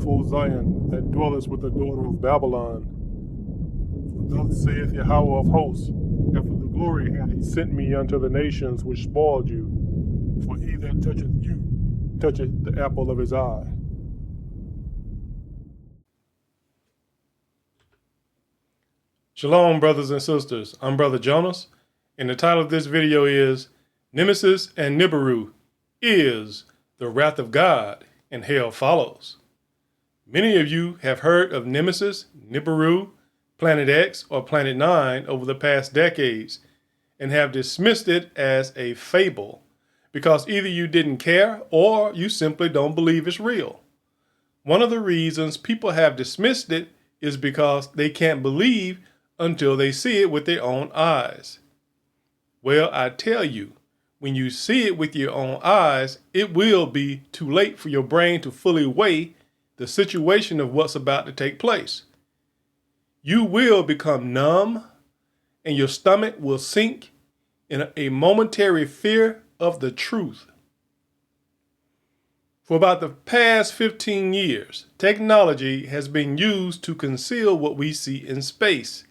O Zion, that dwellest with the daughter of Babylon. For thus saith Yahweh of hosts, after the glory hath he sent me unto the nations which spoiled you. For he that toucheth you toucheth the apple of his eye. Shalom, brothers and sisters. I'm Brother Jonas, and the title of this video is Nemesis and Nibiru is the wrath of God, and hell follows. Many of you have heard of Nemesis, Nibiru, Planet X, or Planet 9 over the past decades and have dismissed it as a fable because either you didn't care or you simply don't believe it's real. One of the reasons people have dismissed it is because they can't believe until they see it with their own eyes. Well, I tell you, when you see it with your own eyes, it will be too late for your brain to fully weigh the situation of what's about to take place. You will become numb and your stomach will sink in a momentary fear of the truth. For about the past 15 years, technology has been used to conceal what we see in space.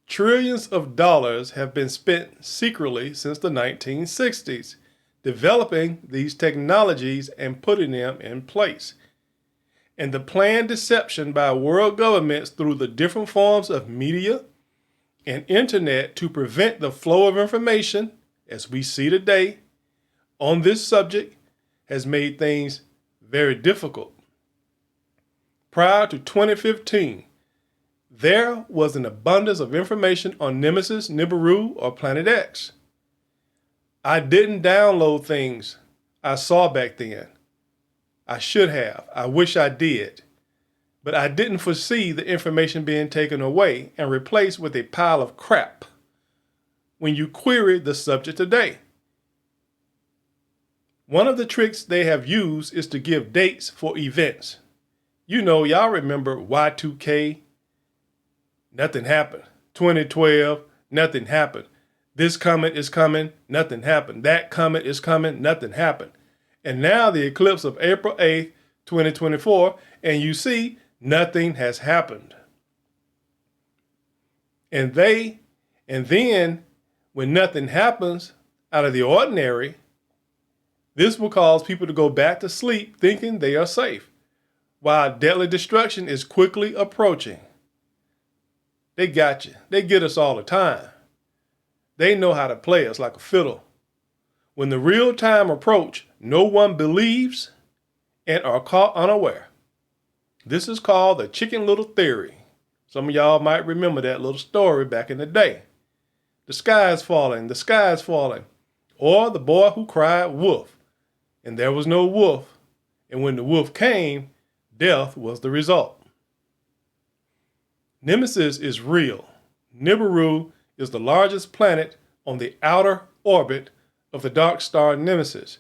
Trillions of dollars have been spent secretly since the 1960s, developing these technologies and putting them in place. And the planned deception by world governments through the different forms of media and internet to prevent the flow of information, as we see today, on this subject has made things very difficult. Prior to 2015, there was an abundance of information on Nemesis, Nibiru, or Planet X. I didn't download things I saw back then. I should have. I wish I did. But I didn't foresee the information being taken away and replaced with a pile of crap when you query the subject today. One of the tricks they have used is to give dates for events. You know, y'all remember Y2K? Nothing happened. 2012, nothing happened. This comet is coming, nothing happened. That comet is coming, nothing happened. And now the eclipse of April 8th, 2024, and you see nothing has happened. And then when nothing happens out of the ordinary, this will cause people to go back to sleep thinking they are safe, while deadly destruction is quickly approaching. They got you. They get us all the time. They know how to play us like a fiddle. When the real time approach, no one believes and are caught unaware. This is called the Chicken Little theory. Some of y'all might remember that little story back in the day. The sky is falling, the sky is falling. Or the boy who cried wolf. And there was no wolf. And when the wolf came, death was the result. Nemesis is real. Nibiru is the largest planet on the outer orbit of the dark star Nemesis,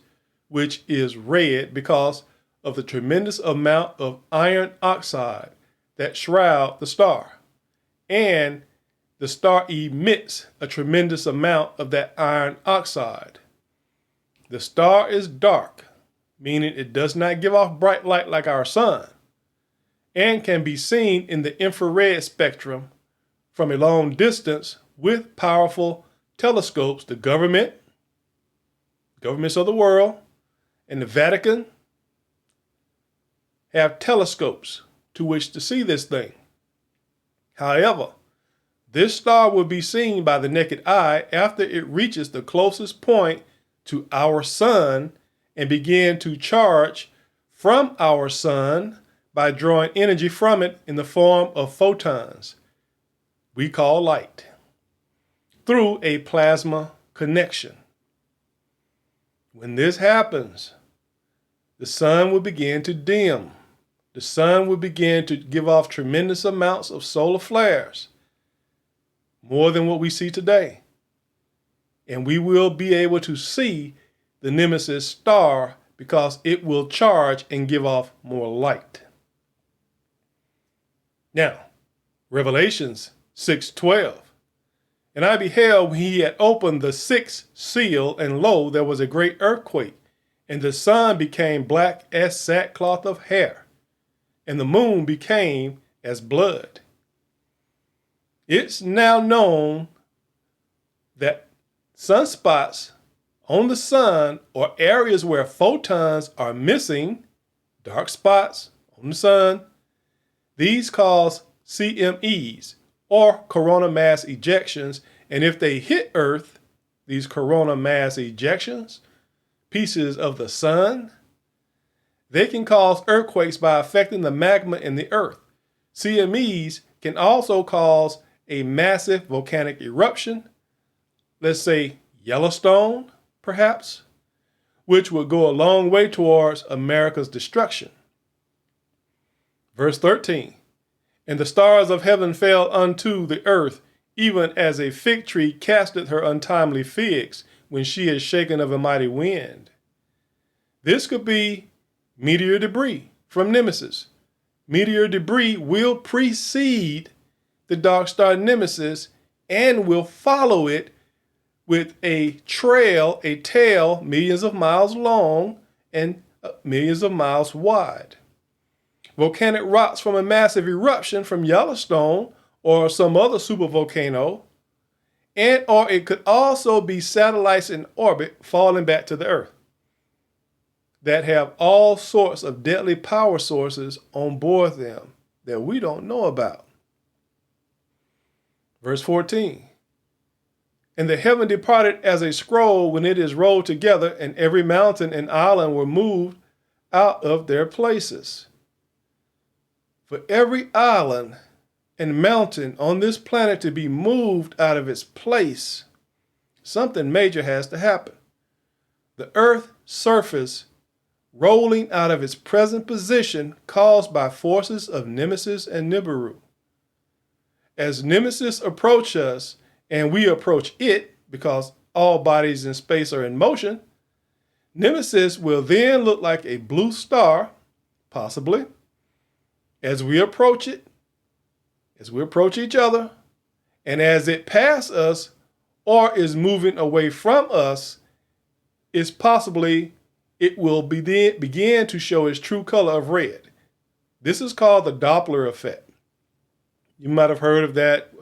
which is red because of the tremendous amount of iron oxide that shroud the star. And the star emits a tremendous amount of that iron oxide. The star is dark, meaning it does not give off bright light like our sun, and can be seen in the infrared spectrum from a long distance with powerful telescopes. The governments of the world and the Vatican have telescopes to which to see this thing. However, this star will be seen by the naked eye after it reaches the closest point to our sun and begin to charge from our sun by drawing energy from it in the form of photons we call light through a plasma connection. When this happens, the sun will begin to dim. The sun will begin to give off tremendous amounts of solar flares, more than what we see today. And we will be able to see the Nemesis star because it will charge and give off more light. Now, Revelations 6:12. And I beheld when he had opened the sixth seal, and lo, there was a great earthquake, and the sun became black as sackcloth of hair, and the moon became as blood. It's now known that sunspots on the sun, or areas where photons are missing, dark spots on the sun, these cause CMEs, or coronal mass ejections. And if they hit Earth, these coronal mass ejections, pieces of the sun, they can cause earthquakes by affecting the magma in the earth. CMEs can also cause a massive volcanic eruption, let's say Yellowstone, perhaps, which would go a long way towards America's destruction. Verse 13, and the stars of heaven fell unto the earth, even as a fig tree casteth her untimely figs when she is shaken of a mighty wind. This could be meteor debris from Nemesis. Meteor debris will precede the dark star Nemesis and will follow it with a trail, a tail millions of miles long and millions of miles wide. Volcanic rocks from a massive eruption from Yellowstone or some other supervolcano, and or it could also be satellites in orbit falling back to the earth that have all sorts of deadly power sources on board them that we don't know about. Verse 14, and the heaven departed as a scroll when it is rolled together, and every mountain and island were moved out of their places. For every island and mountain on this planet to be moved out of its place, something major has to happen. The Earth's surface rolling out of its present position caused by forces of Nemesis and Nibiru. As Nemesis approach us and we approach it, because all bodies in space are in motion, Nemesis will then look like a blue star, possibly, as we approach it, as we approach each other, and as it passes us or is moving away from us, it's possibly it will begin to show its true color of red. This is called the Doppler effect. You might have heard of that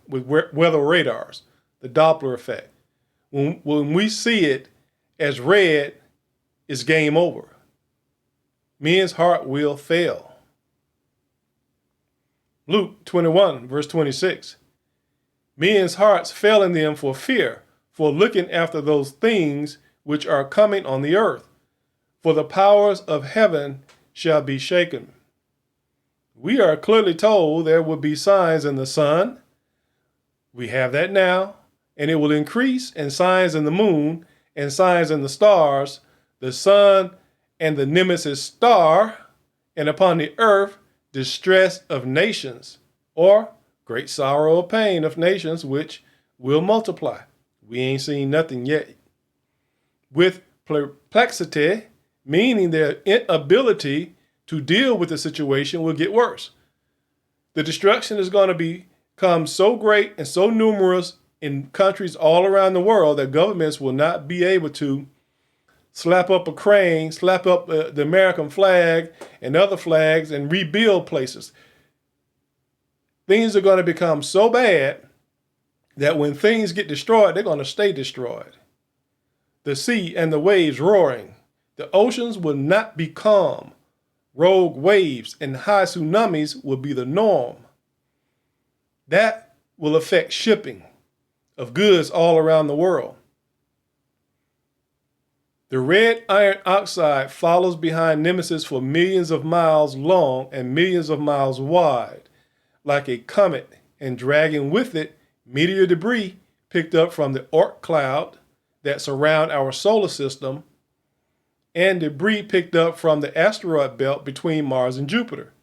with weather radars, the Doppler effect. When we see it as red, it's game over. Men's heart will fail. Luke 21, verse 26. Men's hearts fail in them for fear, for looking after those things which are coming on the earth. For the powers of heaven shall be shaken. We are clearly told there will be signs in the sun. We have that now, and it will increase, and signs in the moon, and signs in the stars, the sun and the Nemesis star, and upon the earth, distress of nations, or great sorrow or pain of nations, which will multiply. We ain't seen nothing yet. With perplexity, meaning their inability to deal with the situation will get worse. The destruction is going to become so great and so numerous in countries all around the world that governments will not be able to slap up a crane, slap up the American flag and other flags and rebuild places. Things are going to become so bad that when things get destroyed, they're going to stay destroyed. The sea and the waves roaring. The oceans will not be calm. Rogue waves and high tsunamis will be the norm. That will affect shipping of goods all around the world. The red iron oxide follows behind Nemesis for millions of miles long and millions of miles wide, like a comet, and dragging with it meteor debris picked up from the Oort cloud that surround our solar system, and debris picked up from the asteroid belt between Mars and Jupiter.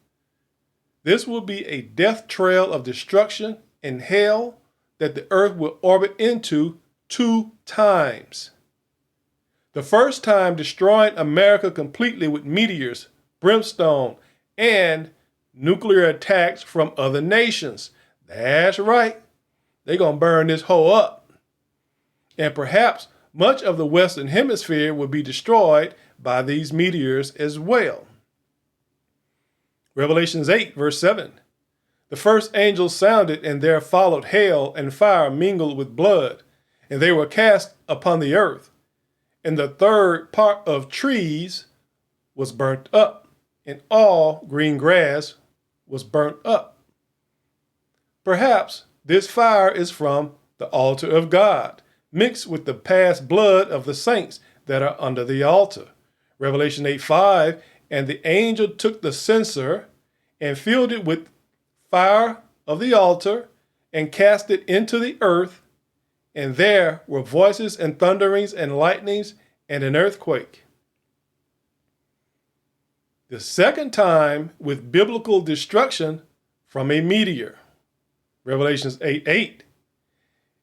This will be a death trail of destruction and hell that the Earth will orbit into 2 times. The first time destroying America completely with meteors, brimstone, and nuclear attacks from other nations. That's right. They're going to burn this whole up. And perhaps much of the Western Hemisphere will be destroyed by these meteors as well. Revelations 8, verse 7. The first angel sounded, and there followed hail and fire mingled with blood, and they were cast upon the earth. And the third part of trees was burnt up, and all green grass was burnt up. Perhaps this fire is from the altar of God, mixed with the past blood of the saints that are under the altar. Revelation 8:5, and the angel took the censer and filled it with fire of the altar and cast it into the earth, and there were voices and thunderings and lightnings and an earthquake. The second time with biblical destruction from a meteor. Revelations 8:8.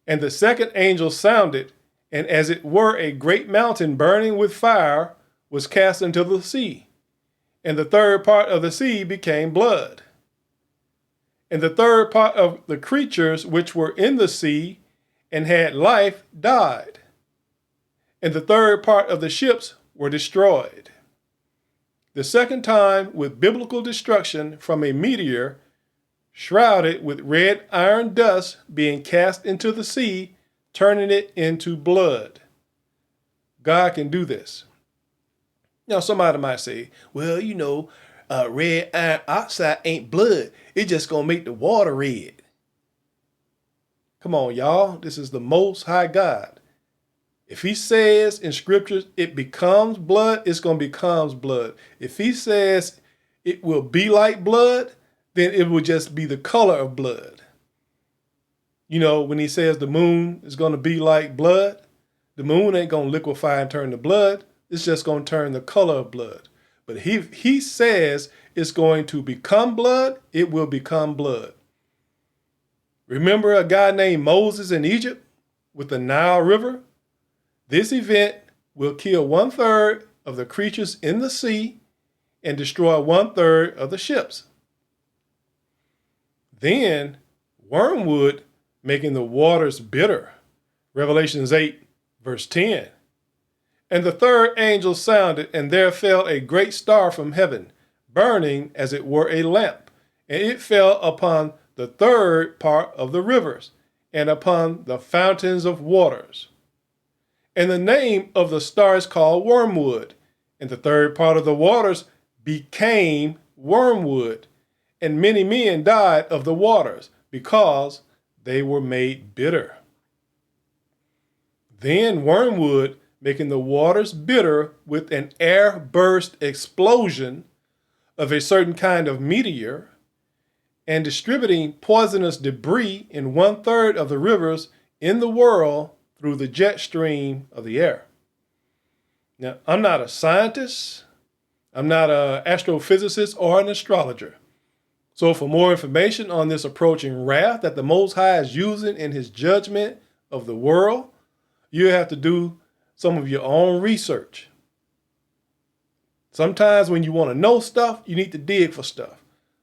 And the second angel sounded, and as it were a great mountain burning with fire was cast into the sea, and the third part of the sea became blood. And the third part of the creatures which were in the sea and had life died, and the third part of the ships were destroyed. The second time with biblical destruction from a meteor, shrouded with red iron dust being cast into the sea, turning it into blood. God can do this. Now, somebody might say, well, red iron oxide ain't blood. It's just going to make the water red. Come on, y'all. This is the Most High God. If he says in scriptures it becomes blood, it's going to become blood. If he says it will be like blood, then it will just be the color of blood. When he says the moon is going to be like blood, the moon ain't going to liquefy and turn to blood. It's just going to turn the color of blood. But he says it's going to become blood, it will become blood. Remember a guy named Moses in Egypt with the Nile River? This event will kill 1/3 of the creatures in the sea and destroy 1/3 of the ships. Then wormwood making the waters bitter. Revelations 8, verse 10. And the third angel sounded, and there fell a great star from heaven, burning as it were a lamp, and it fell upon the third part of the rivers, and upon the fountains of waters. And the name of the star is called wormwood, and the third part of the waters became wormwood, and many men died of the waters, because they were made bitter. Then wormwood, making the waters bitter with an air burst explosion of a certain kind of meteor, and distributing poisonous debris in 1/3 of the rivers in the world through the jet stream of the air. Now, I'm not a scientist, I'm not an astrophysicist or an astrologer. So for more information on this approaching wrath that the Most High is using in his judgment of the world, you have to do some of your own research. Sometimes when you want to know stuff, you need to dig for stuff.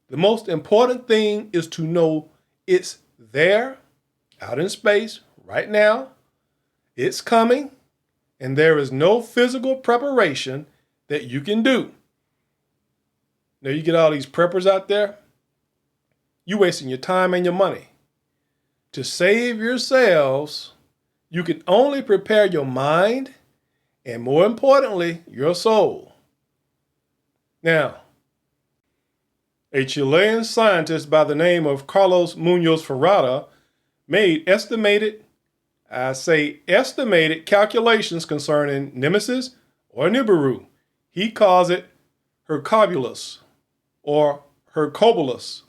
The most important thing is to know it's there, out in space, right now. It's coming, and there is no physical preparation that you can do. Now you get all these preppers out there, you're wasting your time and your money. To save yourselves, you can only prepare your mind and, more importantly, your soul. Now, a Chilean scientist by the name of Carlos Munoz Ferrada made estimated calculations concerning Nemesis or Nibiru. He calls it Hercobulus or Hercobulus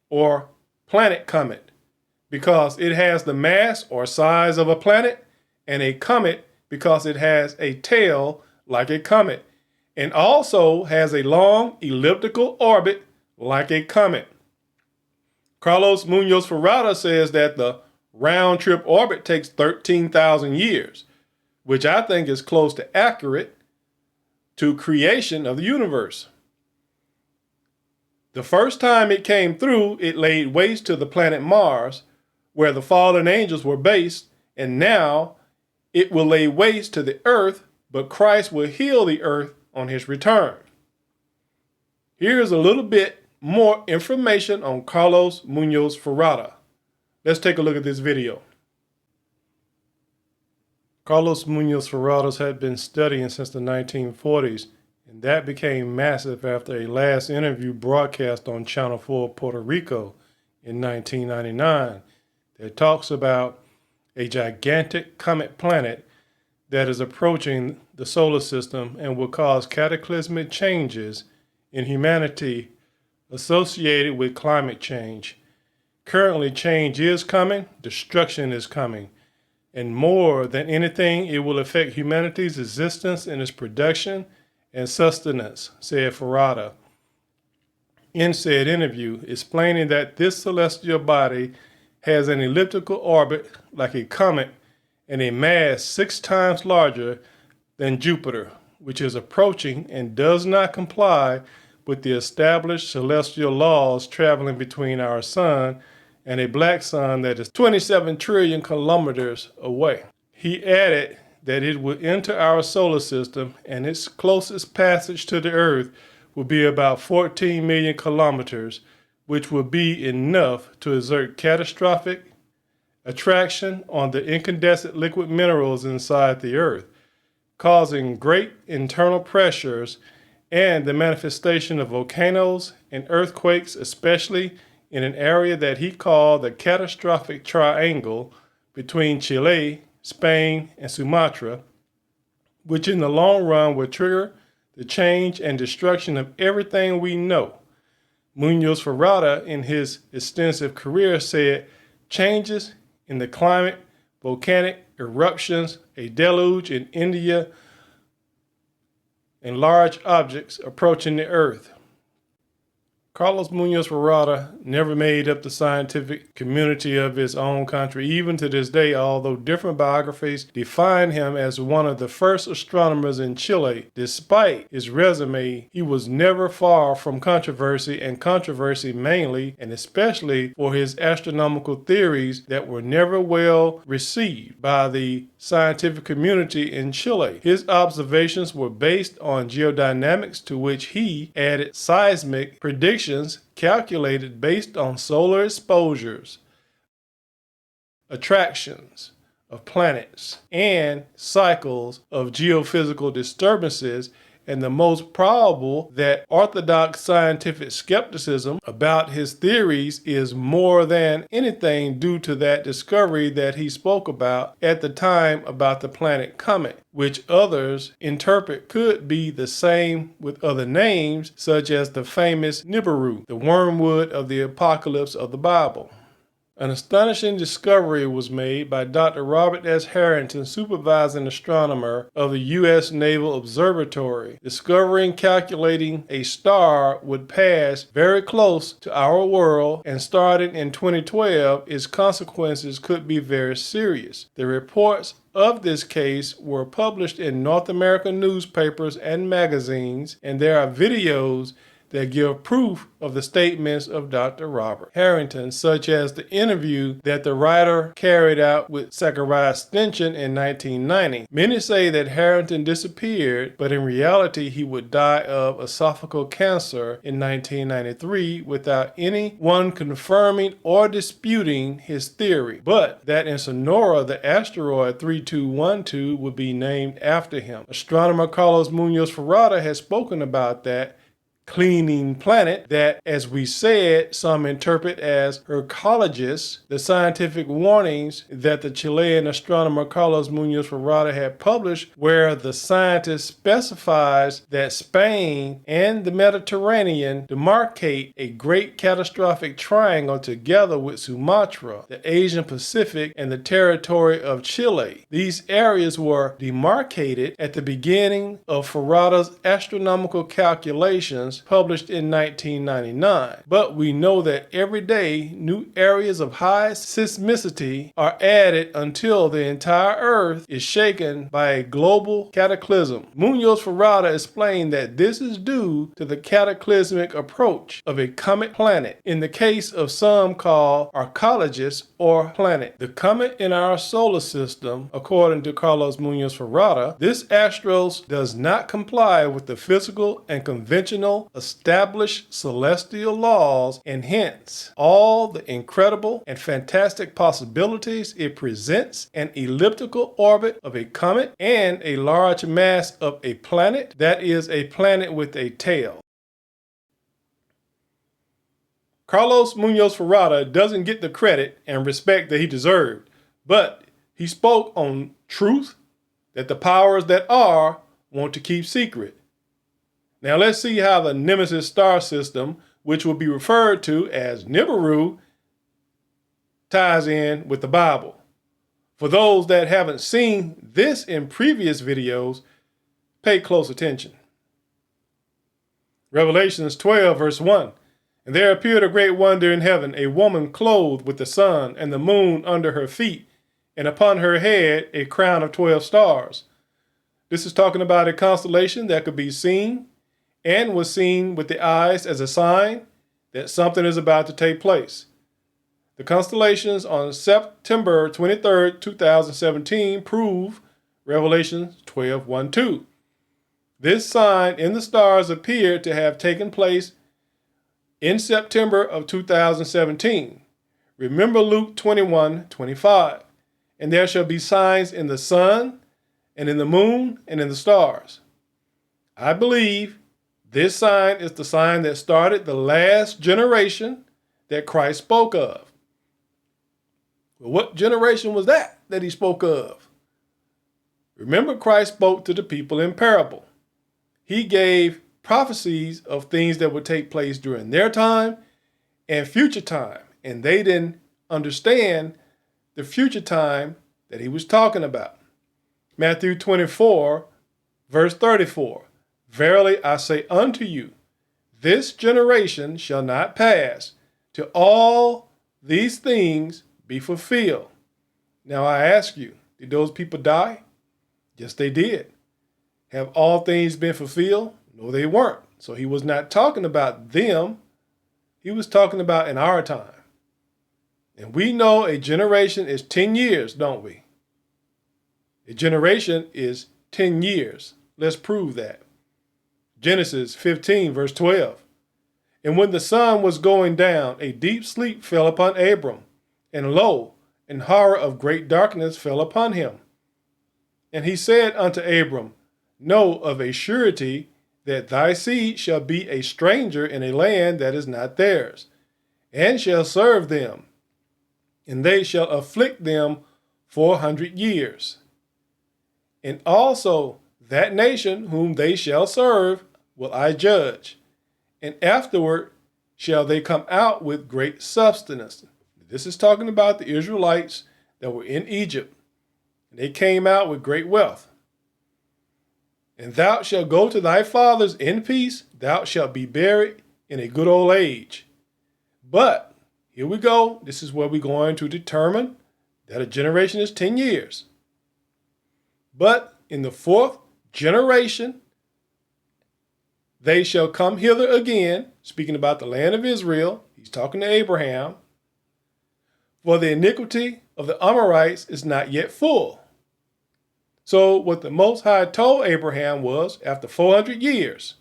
or planet comet, because it has the mass or size of a planet, and a comet because it has a tail like a comet, and also has a long elliptical orbit like a comet. Carlos Munoz Ferrada says that the round trip orbit takes 13,000 years, which I think is close to accurate to creation of the universe. The first time it came through, it laid waste to the planet Mars, where the fallen angels were based, and now it will lay waste to the earth, but Christ will heal the earth on his return. Here's a little bit more information on Carlos Munoz Ferrada. Let's take a look at this video. Carlos Munoz Ferrada had been studying since the 1940s, and that became massive after a last interview broadcast on Channel 4 Puerto Rico in 1999 that talks about a gigantic comet planet that is approaching the solar system and will cause cataclysmic changes in humanity associated with climate change. Currently, change is coming, destruction is coming, and more than anything, it will affect humanity's existence and its production and sustenance, said Ferrada in said interview, explaining that this celestial body has an elliptical orbit like a comet and a mass 6 times larger than Jupiter, which is approaching and does not comply with the established celestial laws traveling between our sun and a black sun that is 27 trillion kilometers away. He added that it would enter our solar system and its closest passage to the Earth will be about 14 million kilometers, which will be enough to exert catastrophic attraction on the incandescent liquid minerals inside the Earth, causing great internal pressures and the manifestation of volcanoes and earthquakes, especially in an area that he called the catastrophic triangle between Chile, Spain, and Sumatra, which in the long run will trigger the change and destruction of everything we know. Munoz Ferrada, in his extensive career, said changes in the climate, volcanic eruptions, a deluge in India, and large objects approaching the Earth. Carlos Munoz Ferrada never made up the scientific community of his own country, even to this day, although different biographies define him as one of the first astronomers in Chile. Despite his resume, he was never far from controversy, and controversy mainly and especially for his astronomical theories that were never well received by the scientific community in Chile. His observations were based on geodynamics, to which he added seismic predictions calculated based on solar exposures, attractions of planets, and cycles of geophysical disturbances, and the most probable that orthodox scientific skepticism about his theories is more than anything due to that discovery that he spoke about at the time about the planet comet, which others interpret could be the same with other names, such as the famous Nibiru, the wormwood of the apocalypse of the Bible. An astonishing discovery was made by Dr. Robert S. Harrington, supervising astronomer of the U.S. Naval Observatory. Discovering calculating a star would pass very close to our world, and starting in 2012, its consequences could be very serious. The reports of this case were published in North American newspapers and magazines, and there are videos that give proof of the statements of Dr. Robert Harrington, such as the interview that the writer carried out with Zachariah Stinson in 1990. Many say that Harrington disappeared, but in reality he would die of esophageal cancer in 1993 without anyone confirming or disputing his theory, but that in Sonora the asteroid 3212 would be named after him. Astronomer Carlos Munoz Ferrada has spoken about that cleaning planet that, as we said, some interpret as hercologist. The scientific warnings that the Chilean astronomer Carlos Munoz Ferrada had published, where the scientist specifies that Spain and the Mediterranean demarcate a great catastrophic triangle together with Sumatra, the Asian Pacific, and the territory of Chile. These areas were demarcated at the beginning of Ferrada's astronomical calculations published in 1999. But we know that every day new areas of high seismicity are added until the entire Earth is shaken by a global cataclysm. Munoz Ferrada explained that this is due to the cataclysmic approach of a comet planet, in the case of some called archaeologists or planet. The comet in our solar system, according to Carlos Munoz Ferrada, this Astros does not comply with the physical and conventional well-established celestial laws, and hence all the incredible and fantastic possibilities it presents, an elliptical orbit of a comet and a large mass of a planet that is a planet with a tail. Carlos Munoz Ferrada doesn't get the credit and respect that he deserved, but he spoke on truth that the powers that are want to keep secret. Now let's see how the Nemesis star system, which will be referred to as Nibiru, ties in with the Bible. For those that haven't seen this in previous videos, pay close attention. Revelations 12 verse 1. And there appeared a great wonder in heaven, a woman clothed with the sun and the moon under her feet, and upon her head a crown of 12 stars. This is talking about a constellation that could be seen and was seen with the eyes as a sign that something is about to take place. The constellations on September 23rd, 2017 prove Revelation 12:1-2. This sign in the stars appeared to have taken place in September of 2017. Remember Luke 21:25. And there shall be signs in the sun, and in the moon, and in the stars. I believe this sign is the sign that started the last generation that Christ spoke of. Well, what generation was that he spoke of? Remember, Christ spoke to the people in parable. He gave prophecies of things that would take place during their time and future time, and they didn't understand the future time that he was talking about. Matthew 24, verse 34. Verily I say unto you, this generation shall not pass till all these things be fulfilled. Now I ask you, did those people die? Yes, they did. Have all things been fulfilled? No, they weren't. So he was not talking about them. He was talking about in our time. And we know a generation is 10 years, don't we? A generation is 10 years. Let's prove that. Genesis 15, verse 12. And when the sun was going down, a deep sleep fell upon Abram, and lo, an horror of great darkness fell upon him. And he said unto Abram, know of a surety that thy seed shall be a stranger in a land that is not theirs, and shall serve them, and they shall afflict them 400 years. And also that nation whom they shall serve will I judge, and afterward shall they come out with great substance. This is talking about the Israelites that were in Egypt, and they came out with great wealth. And thou shalt go to thy fathers in peace, thou shalt be buried in a good old age. But, here we go, this is where we're going to determine that a generation is 10 years. But in the fourth generation, they shall come hither again, speaking about the land of Israel, he's talking to Abraham, for the iniquity of the Amorites is not yet full. So what the Most High told Abraham was, after 400 years,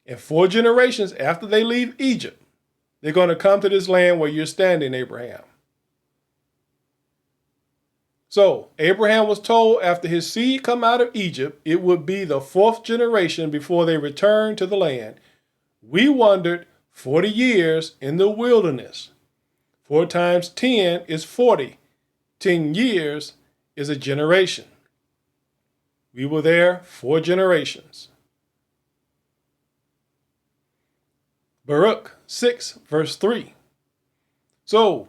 and 4 generations after they leave Egypt, they're going to come to this land where you're standing, Abraham. So Abraham was told after his seed come out of Egypt, it would be the 4th generation before they returned to the land. We wandered 40 years in the wilderness. 4 times 10 is 40. 10 years is a generation. We were there 4 generations. Baruch 6, verse 3. So,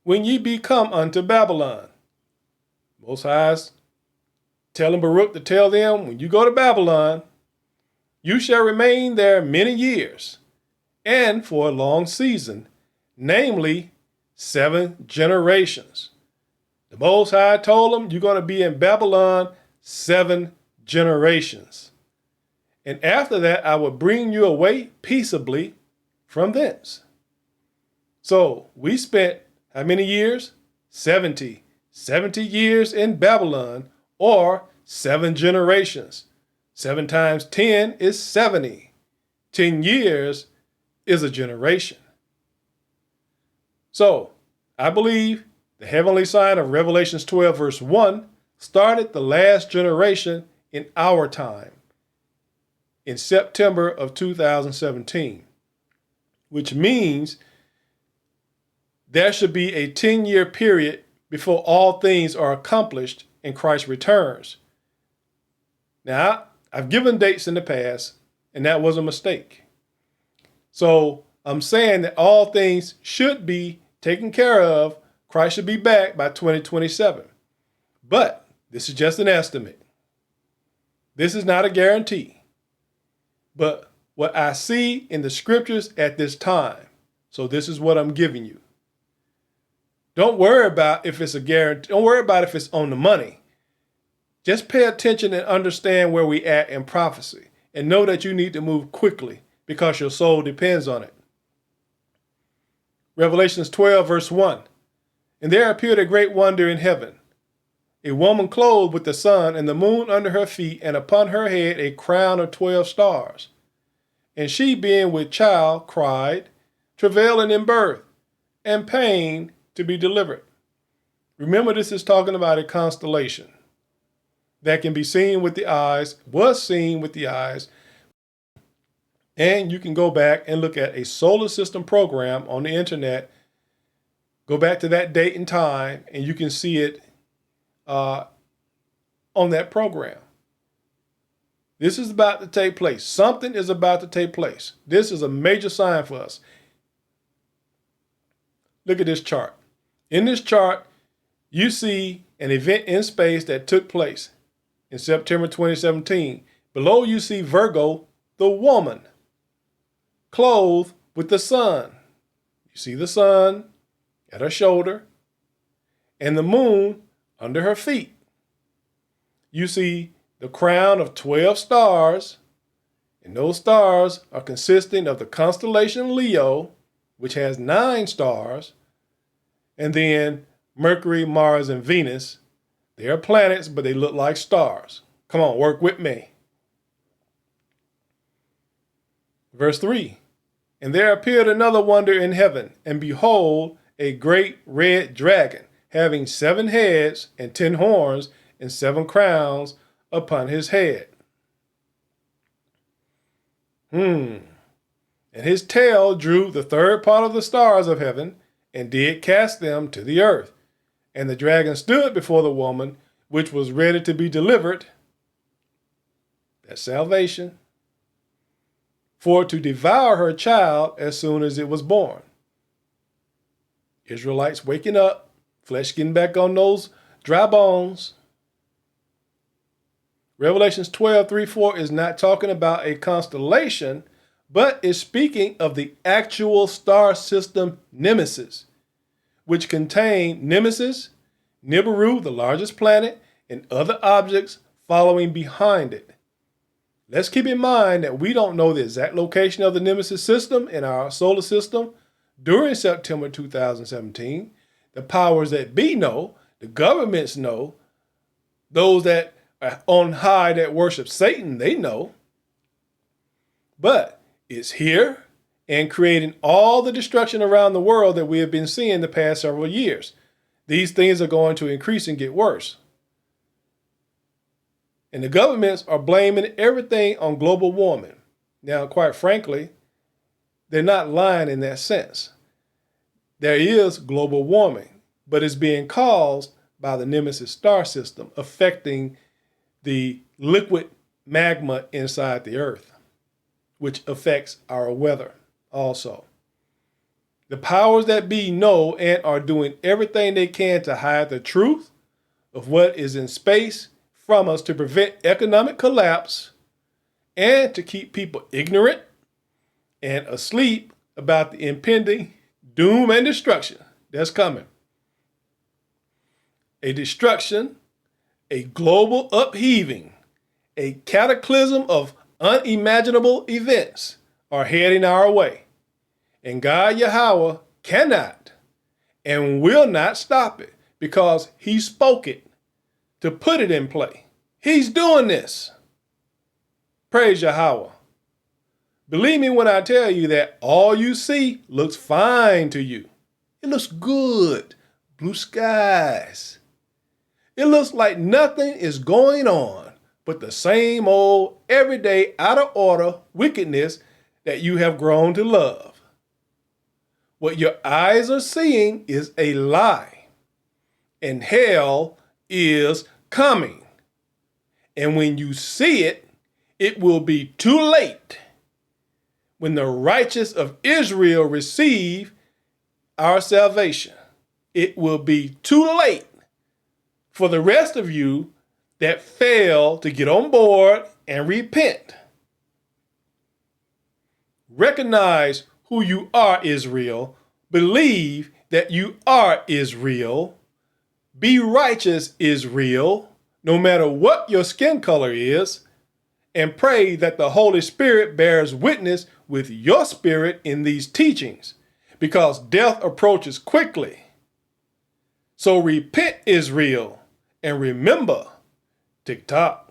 when ye be come unto Babylon, Most High's telling Baruch to tell them, when you go to Babylon, you shall remain there many years, and for a long season, namely 7 generations. The Most High told them, you're going to be in Babylon 7 generations. And after that, I will bring you away peaceably from thence. So we spent how many years? 70. 70 years in Babylon, or 7 generations. 7 times 10 is 70. 10 years is a generation. So I believe the heavenly sign of Revelations 12 verse 1 started the last generation in our time in September of 2017, which means there should be a 10-year period before all things are accomplished and Christ returns. Now, I've given dates in the past, and that was a mistake. So I'm saying that all things should be taken care of. Christ should be back by 2027. But this is just an estimate. This is not a guarantee. But what I see in the scriptures at this time, so this is what I'm giving you. Don't worry about if it's a guarantee. Don't worry about if it's on the money. Just pay attention and understand where we at in prophecy and know that you need to move quickly because your soul depends on it. Revelations 12 verse 1. And there appeared a great wonder in heaven, a woman clothed with the sun and the moon under her feet, and upon her head a crown of 12 stars. And she, being with child, cried, travailing in birth, and pain to be delivered. Remember, this is talking about a constellation that can be seen with the eyes, was seen with the eyes, and you can go back and look at a solar system program on the internet. Go back to that date and time, and you can see it on that program. This is about to take place. Something is about to take place. This is a major sign for us. Look at this chart. In this chart, you see an event in space that took place in September 2017. Below, you see Virgo, the woman, clothed with the sun. You see the sun at her shoulder and the moon under her feet. You see the crown of 12 stars, and those stars are consisting of the constellation Leo, which has 9 stars, and then Mercury, Mars, and Venus. They are planets, but they look like stars. Come on, work with me. Verse 3. And there appeared another wonder in heaven, and behold, a great red dragon, having 7 heads and 10 horns and 7 crowns upon his head. And his tail drew the third part of the stars of heaven, and did cast them to the earth. And the dragon stood before the woman, which was ready to be delivered. That's salvation. For to devour her child as soon as it was born. Israelites waking up, flesh getting back on those dry bones. Revelations 12:3-4 is not talking about a constellation, but is speaking of the actual star system Nemesis, which contain Nemesis, Nibiru, the largest planet, and other objects following behind it. Let's keep in mind that we don't know the exact location of the Nemesis system in our solar system during September 2017. The powers that be know, the governments know, those that are on high that worship Satan, they know. But it's here and creating all the destruction around the world that we have been seeing the past several years. These things are going to increase and get worse. And the governments are blaming everything on global warming. Now, quite frankly, they're not lying in that sense. There is global warming, but it's being caused by the Nemesis star system affecting the liquid magma inside the earth, which affects our weather also. The powers that be know and are doing everything they can to hide the truth of what is in space from us to prevent economic collapse and to keep people ignorant and asleep about the impending doom and destruction that's coming. A destruction, a global upheaving, a cataclysm of unimaginable events are heading our way. And God Yahweh cannot and will not stop it because he spoke it to put it in play. He's doing this. Praise Yahweh. Believe me when I tell you that all you see looks fine to you. It looks good. Blue skies. It looks like nothing is going on but the same old, everyday, out of order wickedness that you have grown to love. What your eyes are seeing is a lie, and hell is coming. And when you see it, it will be too late. When the righteous of Israel receive our salvation, it will be too late for the rest of you that fail to get on board and repent. Recognize who you are, Israel. Believe that you are Israel. Be righteous, Israel, no matter what your skin color is, and pray that the Holy Spirit bears witness with your spirit in these teachings, because death approaches quickly. So repent, Israel, and remember, tick-tock.